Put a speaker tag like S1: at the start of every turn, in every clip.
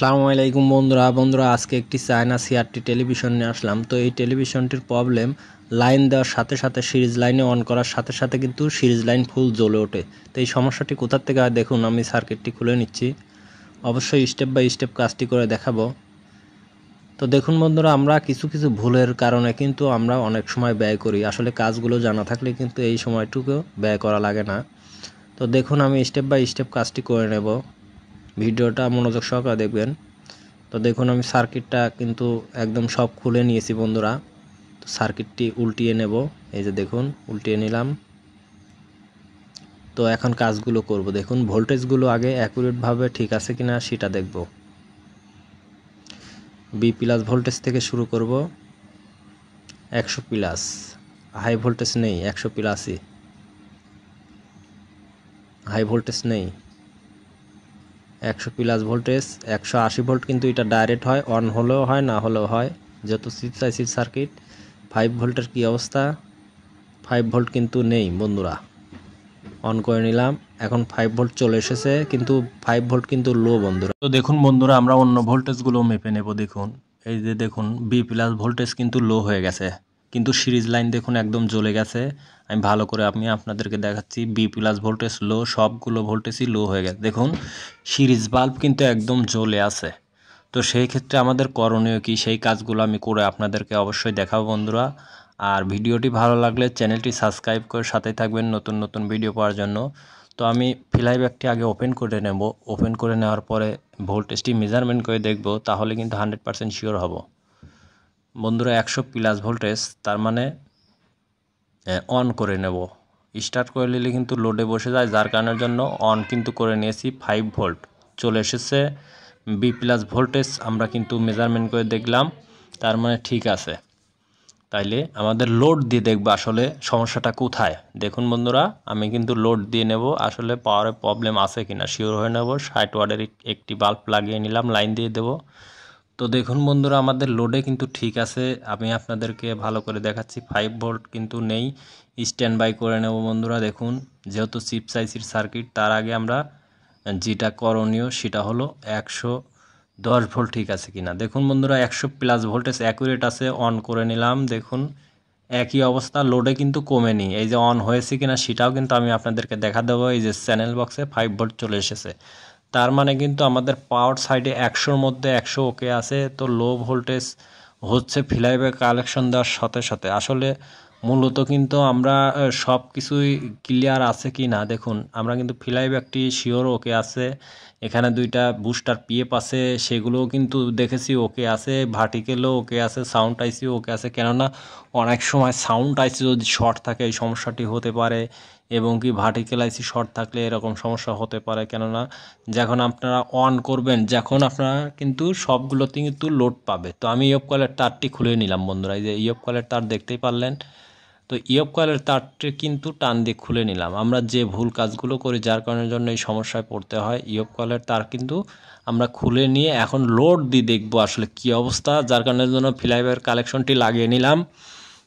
S1: আসসালামু আলাইকুম বন্ধুরা আজকে একটি চায়না সিআরটি টেলিভিশন নিয়ে আসলাম। তো এই টেলিভিশনটির প্রবলেম লাইন দেওয়ার সাথে সাথে সিরিজ লাইনে অন করার সাথে সাথে কিন্তু সিরিজ লাইন ফুল জ্বলে ওঠে। তো এই সমস্যাটি কোথা থেকে হয় দেখুন, আমি সার্কিটটি খুলে নিচ্ছি, অবশ্যই স্টেপ বাই স্টেপ কাজটি করে দেখাবো। তো দেখুন বন্ধুরা, আমরা কিছু ভুলের কারণে কিন্তু আমরা অনেক সময় ব্যয় করি, আসলে কাজগুলো জানা থাকলে কিন্তু এই সময়টুকু ব্যয় করা লাগে না। তো দেখুন, আমি স্টেপ বাই স্টেপ কাজটি করে নেব, ভিডিওটা মনোযোগ সহকারে দেখবেন। তো দেখুন, আমি সার্কিটটা কিন্তু একদম সব খুলে নিয়েছি বন্ধুরা। তো সার্কিটটি উল্টিয়ে নেব, এই যে দেখুন উল্টিয়ে নিলাম। তো এখন কাজগুলো করব। দেখুন ভোল্টেজগুলো আগে অ্যাকুরেটভাবে ঠিক আছে কিনা সেটা দেখব। বি প্লাস ভোল্টেজ থেকে শুরু করব, 100 প্লাস, হাই ভোল্টেজ নেই, 100 প্লাসই, হাই ভোল্টেজ নেই, 100 প্লাস ভোল্টেজ, 180 ভোল্ট কিন্তু এটা ডাইরেক্ট হয়, অন হলেও হয় না হলেও হয়, যেহেতু সিরিজ সার্কিট। 5 ভোল্টের কি অবস্থা? 5 ভোল্ট কিন্তু নেই বন্ধুরা, অন করে নিলাম। এখন 5 ভোল্ট চলে এসেছে, কিন্তু 5 ভোল্ট কিন্তু লো বন্ধুরা। তো দেখুন বন্ধুরা, আমরা অন্য ভোল্টেজগুলো মেপে নেব। দেখুন এই যে দেখুন, বি প্লাস ভোল্টেজ কিন্তু লো হয়ে গেছে, কিন্তু সিরিজ লাইন দেখুন একদম জ্বলে গেছে। আমি ভালো করে আপনাদেরকে দেখাচ্ছি, বি প্লাস ভোল্টেজ লো, সবগুলো ভোল্টেজই লো হয়ে গেছে। দেখুন সিরিজ বাল্ব কিন্তু একদম জ্বলে আছে। তো সেই ক্ষেত্রে আমাদের করণীয় কি, সেই কাজগুলো আমি করে আপনাদেরকে অবশ্যই দেখাবো বন্ধুরা। আর ভিডিওটি ভালো লাগলে চ্যানেলটি সাবস্ক্রাইব করে সাথে থাকবেন নতুন নতুন ভিডিও পাওয়ার জন্য। তো আমি ফ্লাই ব্যাগটি আগে ওপেন করে নেব, ওপেন করে নেওয়ার পরে ভোল্টেজটি মেজারমেন্ট করে দেখব, তাহলে কিন্তু 100% শিওর হব বন্ধুরা। 100 প্লাস ভোল্টেজ, তার মানে অন করে নেব। স্টার্ট করে নিলে কিন্তু লোডে বসে যায়, যার কারণের জন্য অন কিন্তু করে নিয়েছি। 5 ভোল্ট চলে এসেছে, বি প্লাস ভোল্টেজ আমরা কিন্তু মেজারমেন্ট করে দেখলাম, তার মানে ঠিক আছে। তাইলে আমাদের লোড দিয়ে দেখব আসলে সমস্যাটা কোথায়। দেখুন বন্ধুরা, আমি কিন্তু লোড দিয়ে নেব, আসলে পাওয়ারে প্রবলেম আছে কিনা শিওর হয়ে নেব। 60 ওয়াটের একটি বাল্ব লাগিয়ে নিলাম, লাইন দিয়ে দেব। তো দেখুন বন্ধুরা, আমাদের লোডে কিন্তু ঠিক আছে, আমি আপনাদেরকে ভালো করে দেখাচ্ছি। 5 ভোল্ট কিন্তু নেই, স্ট্যান্ড বাই করে নেব বন্ধুরা। দেখুন যেহেতু চিপ সাইজের সার্কিট, তার আগে আমরা যেটা করণীয় সেটা হলো 110 ভোল্ট ঠিক আছে কিনা। দেখুন বন্ধুরা, 100 প্লাস ভোল্টেজ অ্যাকুরেট আছে, অন করে নিলাম। দেখুন একই অবস্থা, লোডে কিন্তু কমেনি, এই যে অন হয়েছে কিনা সেটাও কিন্তু আমি আপনাদেরকে দেখা দেবো। এই যে চ্যানেল বক্সে 5 ভোল্ট চলে এসেছে, তার মানে কিন্তু আমাদের পাওয়ার সাইডে 100-র মধ্যে 100 ওকে আছে। তো লো ভোল্টেজ হচ্ছে ফ্লাইব্যাক কালেকশন দেওয়ার সাথে সাথে। আসলে মূলত কিন্তু আমরা সব কিছুই ক্লিয়ার আছে কি না, দেখুন আমরা কিন্তু ফ্লাইব্যাকটি শিওর ওকে আছে, এখানে দুইটা বুস্টার পিএফ আছে, সেগুলোও কিন্তু দেখেছি ওকে আছে, ভার্টিকেলও ওকে আছে, সাউন্ড আইসিও ওকে আছে। কেননা অনেক সময় সাউন্ড আইসি যদি শর্ট থাকে এই সমস্যাটি হতে পারে, এবং কি ভার্টিক্যাল আইসি শর্ট থাকলে এরকম সমস্যা হতে পারে। কেননা যখন আপনারা অন করবেন, যখন আপনারা কিন্তু সবগুলোতে কিন্তু লোড পাবে। তো আমি ইয়প কয়েলের তারটি খুলে নিলাম বন্ধুরা, এই যে ইয়প কয়েলের তার দেখতেই পারলেন। তো ইয়প কয়েলের তারটি কিন্তু টান দিয়ে খুলে নিলাম। আমরা যে ভুল কাজগুলো করি, যার কারণের জন্য এই সমস্যায় পড়তে হয়। ইয়প কয়েলের তার কিন্তু আমরা খুলে নিয়ে এখন লোড দিয়ে দেখবো আসলে কি অবস্থা, যার কারণের জন্য ফ্লাইব্যাক কালেকশনটি লাগিয়ে নিলাম।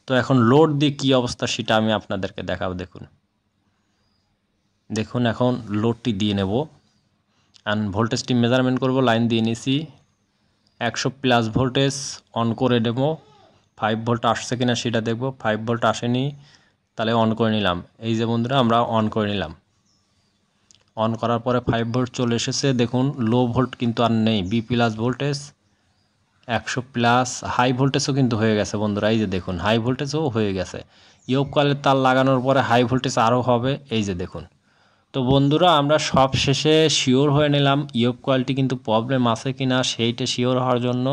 S1: তো এখন লোড দিয়ে কী অবস্থা সেটা আমি আপনাদেরকে দেখাবো। দেখুন এখন লোডটি দিয়ে নেব, অ্যান্ড ভোল্টেজটি মেজারমেন্ট করব, লাইন দিয়ে নিছি। 100 প্লাস ভোল্টেজ অন করে দেব, 5 ভোল্ট আসছে কিনা সেটা দেখব। 5 ভোল্ট আসেনি, তাহলে অন করে নিলাম। এই যে বন্ধুরা, আমরা অন করে নিলাম, অন করার পরে 5 ভোল্ট চলে এসেছে। দেখুন লো ভোল্ট কিন্তু আর নেই, B plus voltage 100 plus, high ভোল্টেজও কিন্তু হয়ে গেছে বন্ধুরা। এই যে দেখুন হাই ভোল্টেজও হয়ে গেছে, ইয়প কয়েলের তার লাগানোর পরে হাই ভোল্টেজ আরও হবে, এই যে দেখুন। তো বন্ধুরা, আমরা সব শেষে শিওর হয়ে নিলাম ইয়প কয়েলটি কিন্তু প্রবলেম আছে কি না, সেইটা শিওর হওয়ার জন্য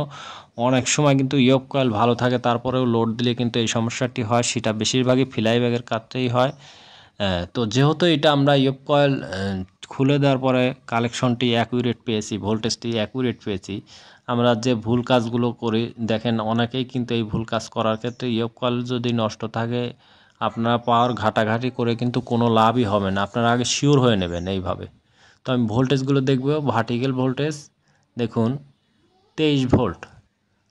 S1: অনেক সময় কিন্তু ইয়প কয়েল ভালো থাকে, তারপরেও লোড দিলে কিন্তু এই সমস্যাটি হয়, সেটা বেশিরভাগই ফ্লাইব্যাগের ক্ষেত্রেই হয়। তো যেহেতু এটা আমরা ইয়প কয়েল খুলে দেওয়ার পরে কালেকশনটি অ্যাকুরেট পেয়েছি, ভোল্টেজটি অ্যাকুরেট পেয়েছি, আমরা যে ভুল কাজগুলো করি দেখেন, অনেকেই কিন্তু এই ভুল কাজ করার ক্ষেত্রে ইয়প কয়েল যদি নষ্ট থাকে, আপনারা পাওয়ার ঘাটাঘাটি করে কিন্তু কোনো লাভই হবে না, আপনারা আগে শিওর হয়ে নেবেন এইভাবে। তো আমি ভোল্টেজগুলো দেখব, ভার্টিক্যাল ভোল্টেজ দেখুন 23 ভোল্ট,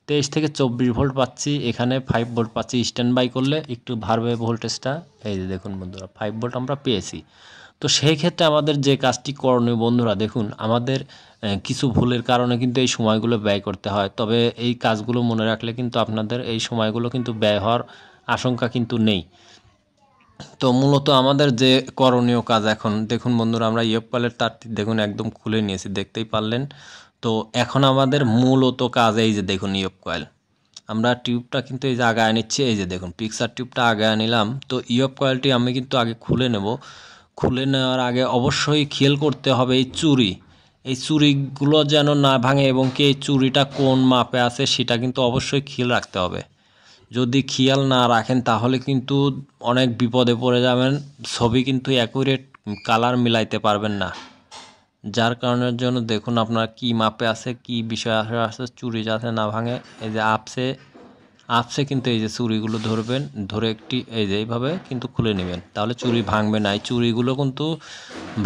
S1: 23 থেকে 24 ভোল্ট পাচ্ছি, এখানে 5 ভোল্ট পাচ্ছি। স্ট্যান্ড বাই করলে একটু বাড়বে ভোল্টেজটা, এই যে দেখুন বন্ধুরা 5 ভোল্ট আমরা পেয়েছি। তো সেই ক্ষেত্রে আমাদের যে কাজটি করণীয় বন্ধুরা, দেখুন আমাদের কিছু ভুলের কারণে কিন্তু এই সময়গুলো ব্যয় করতে হয়, তবে এই কাজগুলো মনে রাখলে কিন্তু আপনাদের এই সময়গুলো কিন্তু ব্যয় হওয়ার আশঙ্কা কিন্তু নেই। তো মূলত আমাদের যে করণীয় কাজ এখন দেখুন বন্ধুরা, আমরা ইয়প কয়েলের তারটি দেখুন একদম খুলে নিয়েছি, দেখতেই পারলেন। তো এখন আমাদের মূলত কাজ এই যে দেখুন ইয়প কয়েল, আমরা টিউবটা কিন্তু এই যে আগায় নিচ্ছি, এই যে দেখুন পিকচার টিউবটা আগায় নিলাম। তো ইয়প কয়েলটি আমি কিন্তু আগে খুলে নেব। খুলে নেওয়ার আগে অবশ্যই খেয়াল করতে হবে এই চুরিগুলো যেন না ভাঙে, এবং কি এই চুরিটা কোন মাপে আছে সেটা কিন্তু অবশ্যই খেয়াল রাখতে হবে। যদি খেয়াল না রাখেন তাহলে কিন্তু অনেক বিপদে পড়ে যাবেন, ছবি কিন্তু অ্যাকুরেট কালার মিলাইতে পারবেন না। যার কারণের জন্য দেখুন আপনার কি মাপে আছে, কি বিষয় আছে, চুরি যাতে না ভাঙে। এই যে আপসে কিন্তু এই যে চুরিগুলো ধরবেন, ধরে একটি এই যে এইভাবে কিন্তু খুলে নেবেন, তাহলে চুরি ভাঙবে না। এই চুরিগুলো কিন্তু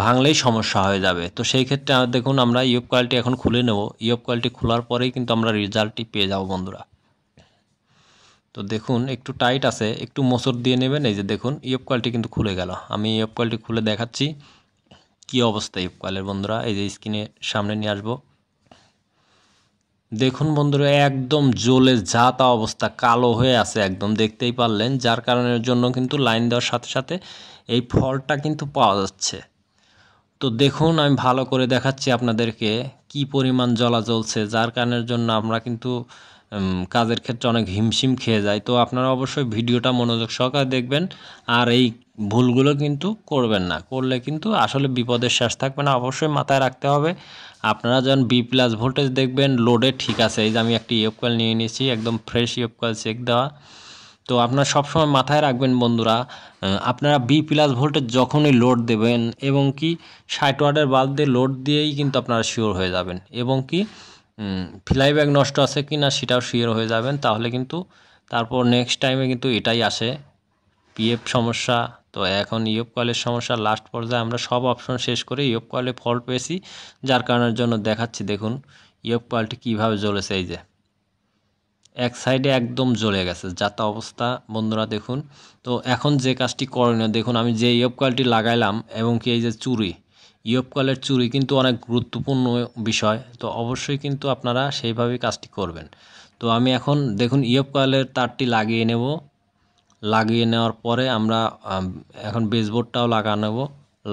S1: ভাঙলেই সমস্যা হয়ে যাবে। তো সেই ক্ষেত্রে দেখুন আমরা ইয়প কয়েলটি এখন খুলে নেব। ইয়প কয়েলটি খোলার পরেই কিন্তু আমরা রেজাল্টটি পেয়ে যাব বন্ধুরা। তো দেখুন একটু টাইট আছে, একটু মোচড় দিয়ে নেবেন। এই যে দেখুন ইয়প কয়েলটি কিন্তু খুলে গেল। আমি ইয়প কয়েলটি খুলে দেখাচ্ছি কি অবস্থা ইয়প কয়েলের বন্ধুরা। এই যে স্ক্রিনের সামনে নিয়ে আসবো, দেখুন বন্ধুরা একদম জ্বলে যা তা অবস্থা, কালো হয়ে আছে একদম, দেখতেই পারলেন। যার কারণের জন্য কিন্তু লাইন দেওয়ার সাথে সাথে এই ফলটা কিন্তু পাওয়া যাচ্ছে। তো দেখুন আমি ভালো করে দেখাচ্ছি আপনাদেরকে কি পরিমাণ জ্বলা জ্বলছে, যার কারণের জন্য আমরা কিন্তু কাজের ক্ষেত্রে অনেক হিমশিম খেয়ে যাই। তো আপনারা অবশ্যই ভিডিওটা মনোযোগ সহকারে দেখবেন, আর এই ভুলগুলো কিন্তু করবেন না, করলে কিন্তু আসলে বিপদের শেষ থাকবে না। অবশ্যই মাথায় রাখতে হবে, আপনারা যখন বি প্লাস ভোল্টেজ দেখবেন লোডে ঠিক আছে। এই যে আমি একটি ইয়প কয়েল নিয়ে নিয়েছি, একদম ফ্রেশ ইয়প কয়েল চেক দেওয়া। তো আপনারা সবসময় মাথায় রাখবেন বন্ধুরা, আপনারা বি প্লাস ভোল্টেজ যখনই লোড দেবেন এবং কি 60 ওয়াটের বাল্ব দিয়ে লোড দিয়েই কিন্তু আপনারা শিওর হয়ে যাবেন, এবং কি ফ্লাই ব্যাগ নষ্ট আছে কি না সেটাও শিওর হয়ে যাবেন। তাহলে কিন্তু তারপর নেক্সট টাইমে কিন্তু এটাই আসে পিএফ সমস্যা। তো এখন ইয়প কয়েলের সমস্যা লাস্ট পর্যায়ে আমরা সব অপশন শেষ করে ইয়প কয়েলে ফল্ট পেয়েছি, যার কারণের জন্য দেখাচ্ছি দেখুন ইয়প কয়েলটি কীভাবে জ্বলেছে। এই যে এক সাইডে একদম জ্বলে গেছে, যাতা অবস্থা বন্ধুরা দেখুন। তো এখন যে কাজটি করণীয়, দেখুন আমি যে ইয়প কয়েলটি লাগাইলাম এবং কি এই যে চুরি, ইয়প কয়েলের চুরি কিন্তু অনেক গুরুত্বপূর্ণ বিষয়। তো অবশ্যই কিন্তু আপনারা সেইভাবেই কাজটি করবেন। তো আমি এখন দেখুন ইয়প কয়েলের তারটি লাগিয়ে নেব। লাগিয়ে নেওয়ার পরে আমরা এখন বেসবোর্ডটাও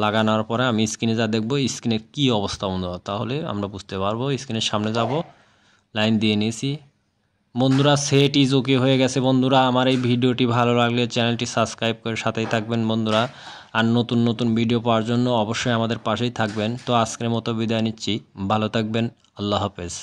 S1: লাগানোর পরে আমি স্ক্রিনে যা দেখবো স্ক্রিনের কী অবস্থা বন্ধুরা, তাহলে আমরা বুঝতে পারবো। স্ক্রিনের সামনে যাব, লাইন দিয়ে নিয়েছি বন্ধুরা, সেট ইজ ওকে হয়ে গেছে বন্ধুরা। আমার এই ভিডিওটি ভালো লাগলে চ্যানেলটি সাবস্ক্রাইব করে সাথেই থাকবেন বন্ধুরা, আর নতুন নতুন ভিডিও পাওয়ার জন্য অবশ্যই আমাদের পাশেই থাকবেন। তো আজকের মতো বিদায় নিচ্ছি, ভালো থাকবেন, আল্লাহ হাফেজ।